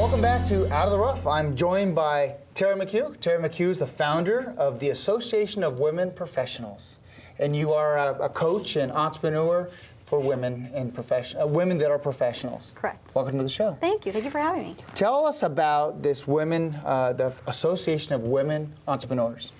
Welcome back to Out of the Rough. I'm joined by Tera McHugh. Tera McHugh is the founder of the Association of Women Professionals. And you are a coach and entrepreneur for women in women that are professionals. Correct. Welcome to the show. Thank you. Thank you for having me. Tell us about this the Association of Women Entrepreneurs.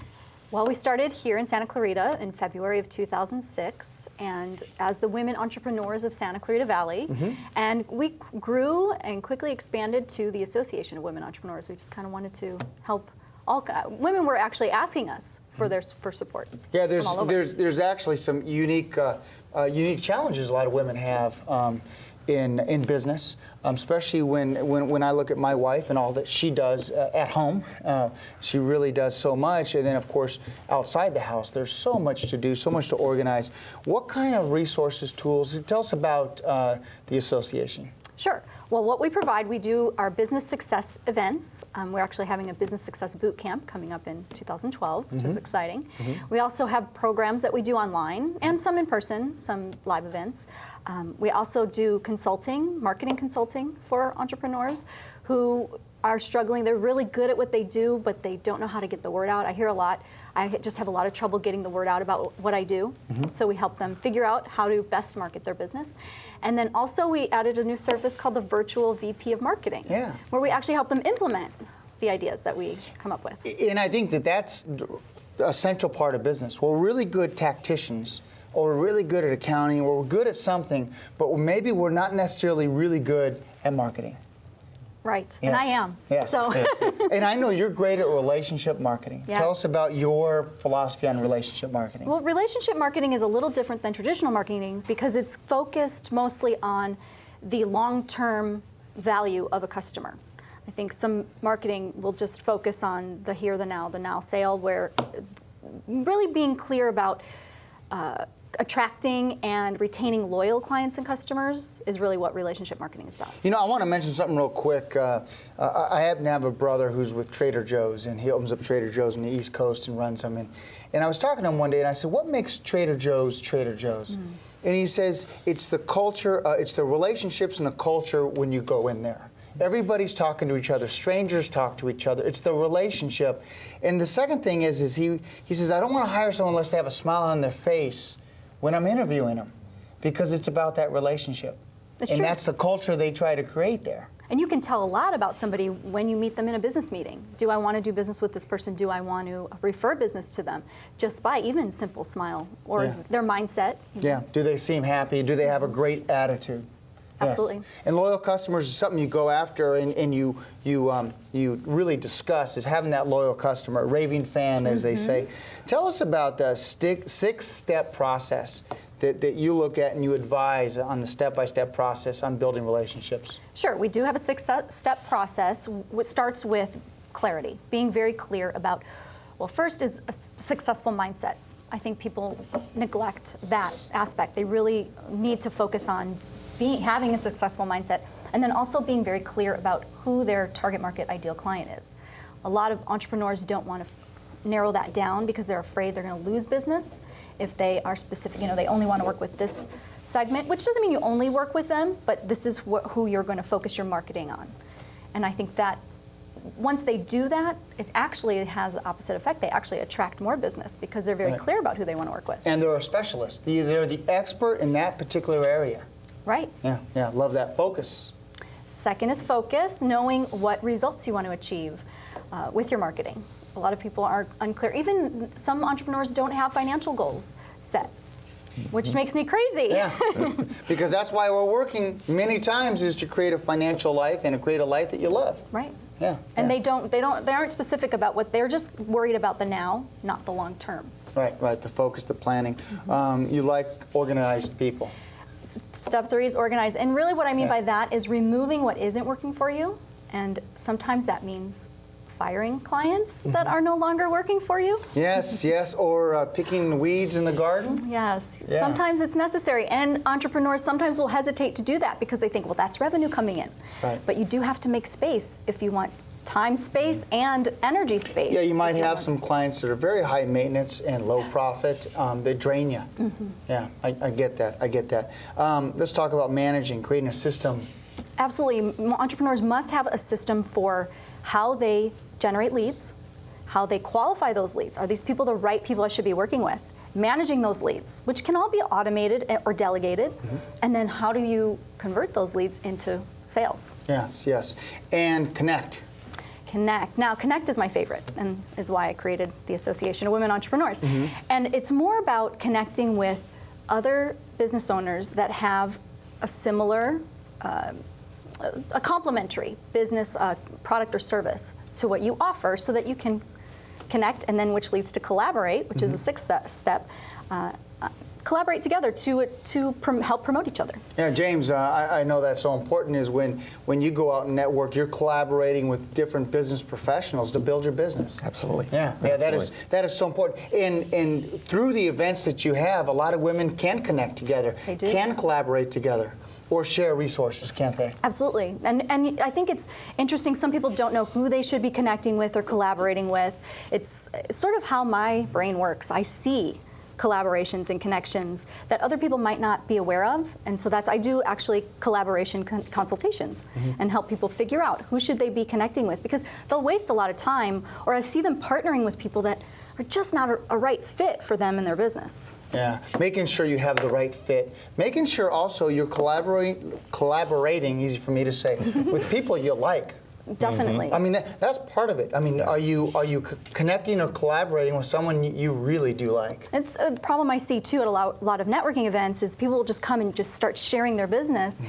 Well, we started here in Santa Clarita in February of 2006, and as the women entrepreneurs of Santa Clarita Valley, and we grew and quickly expanded to the Association of Women Entrepreneurs. We just kind of wanted to help all women were actually asking us for support. Yeah, there's actually some unique challenges a lot of women have in business, especially when I look at my wife and all that she does at home. She really does so much, and then of course outside the house there's so much to do, so much to organize. What kind of resources, tools? Tell us about the association. Sure. Well, what we provide, we do our business success events. We're actually having a business success boot camp coming up in 2012, which is exciting. We also have programs that we do online and some in person, some live events. We also do consulting, marketing consulting for entrepreneurs who are struggling. They're really good at what they do, but they don't know how to get the word out. I hear a lot. I just have a lot of trouble getting the word out about what I do. So we help them figure out how to best market their business. And then also we added a new service called the Virtual VP of Marketing, where we actually help them implement the ideas that we come up with. And I think that's a central part of business. We're really good tacticians, or we're really good at accounting, or we're good at something, but maybe we're not necessarily really good at marketing. Right, yes. And I am. Yes. So. And I know you're great at relationship marketing. Yes. Tell us about your philosophy on relationship marketing. Well, relationship marketing is a little different than traditional marketing because it's focused mostly on the long-term value of a customer. I think some marketing will just focus on the here, the now sale, where really being clear about attracting and retaining loyal clients and customers is really what relationship marketing is about. You know, I want to mention something real quick. I happen to have a brother who's with Trader Joe's, and he opens up Trader Joe's on the East Coast and runs them. And I was talking to him one day, and I said, what makes Trader Joe's Trader Joe's? And he says, it's the culture, it's the relationships and the culture when you go in there. Everybody's talking to each other. Strangers talk to each other. It's the relationship. And the second thing is he says, I don't want to hire someone unless they have a smile on their face when I'm interviewing them, because it's about that relationship. It's and true. That's the culture they try to create there. And you can tell a lot about somebody when you meet them in a business meeting. Do I want to do business with this person? Do I want to refer business to them? Just by even simple smile or their mindset. Yeah. Do they seem happy? Do they have a great attitude? Absolutely. Yes. And loyal customers is something you go after and you really discuss, is having that loyal customer, a raving fan, as they say. Tell us about the six-step process that you look at and you advise on the step-by-step process on building relationships. Sure. We do have a six-step process, which starts with clarity, being very clear about, well, first is a successful mindset. I think people neglect that aspect. They really need to focus on having a successful mindset, and then also being very clear about who their target market ideal client is. A lot of entrepreneurs don't want to narrow that down because they're afraid they're going to lose business if they are specific. They only want to work with this segment, which doesn't mean you only work with them, but this is who you're going to focus your marketing on. And I think that once they do that, it actually has the opposite effect. They actually attract more business because they're very clear about who they want to work with. And they're a specialist. They're the expert in that particular area. Right. Yeah, love that. Focus. Second is focus, knowing what results you want to achieve with your marketing. A lot of people are unclear. Even some entrepreneurs don't have financial goals set, which makes me crazy. Yeah, because that's why we're working many times, is to create a financial life and to create a life that you love. Right. Yeah. And they aren't specific about what they're just worried about the now, not the long term. Right. The focus, the planning. You like organized people. Step 3 is organize. And really what I mean by that is removing what isn't working for you. And sometimes that means firing clients that are no longer working for you. Yes, or picking weeds in the garden. Yes, Yeah. Sometimes it's necessary. And entrepreneurs sometimes will hesitate to do that because they think, well, that's revenue coming in. Right. But you do have to make space if you want time space and energy space. Yeah, you might have some clients that are very high maintenance and low profit. They drain you. Yeah, I get that. Let's talk about managing, creating a system Absolutely. Entrepreneurs must have a system for how they generate leads, how they qualify those leads. Are these people the right people I should be working with? Managing those leads, which can all be automated or delegated. And then how do you convert those leads into sales? Yes, yes. And connect. Connect. Now, Connect is my favorite and is why I created the Association of Women Entrepreneurs. And it's more about connecting with other business owners that have a similar, a complementary business product or service to what you offer so that you can connect, and then which leads to collaborate, which is the sixth step. Collaborate together to help promote each other. Yeah, James, I know that's so important is when you go out and network, you're collaborating with different business professionals to build your business. Absolutely. Yeah, that is so important. And through the events that you have, a lot of women can connect together, They do. can collaborate together, or share resources, can't they? Absolutely. And I think it's interesting, some people don't know who they should be connecting with or collaborating with. It's sort of how my brain works. I see collaborations and connections that other people might not be aware of, and so I do actually collaboration consultations and help people figure out who should they be connecting with, because they'll waste a lot of time, or I see them partnering with people that are just not a right fit for them and their business. Yeah, making sure you have the right fit. Making sure also you're collaborating, easy for me to say, with people you like. Definitely. I mean, that's part of it. I mean, are you connecting or collaborating with someone you really do like? It's a problem I see too at a lot of networking events is people will just come and just start sharing their business,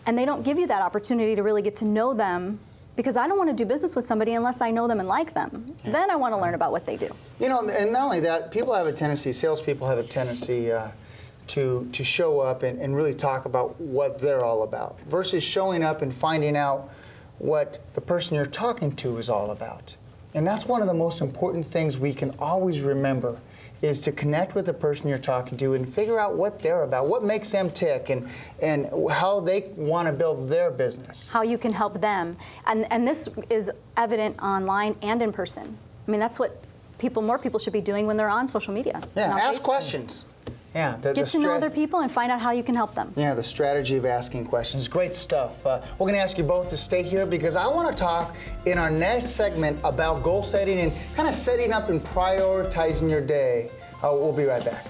and they don't give you that opportunity to really get to know them, because I don't want to do business with somebody unless I know them and like them. Yeah. Then I want to learn about what they do. You know, and not only that, salespeople have a tendency to show up and really talk about what they're all about, versus showing up and finding out what the person you're talking to is all about. And that's one of the most important things we can always remember, is to connect with the person you're talking to and figure out what they're about, what makes them tick, and how they want to build their business. How you can help them. And this is evident online and in person. I mean, that's what more people should be doing when they're on social media. Yeah, ask questions. Yeah, get to know other people and find out how you can help them. Yeah, the strategy of asking questions. Great stuff. We're going to ask you both to stay here because I want to talk in our next segment about goal setting and kind of setting up and prioritizing your day. We'll be right back.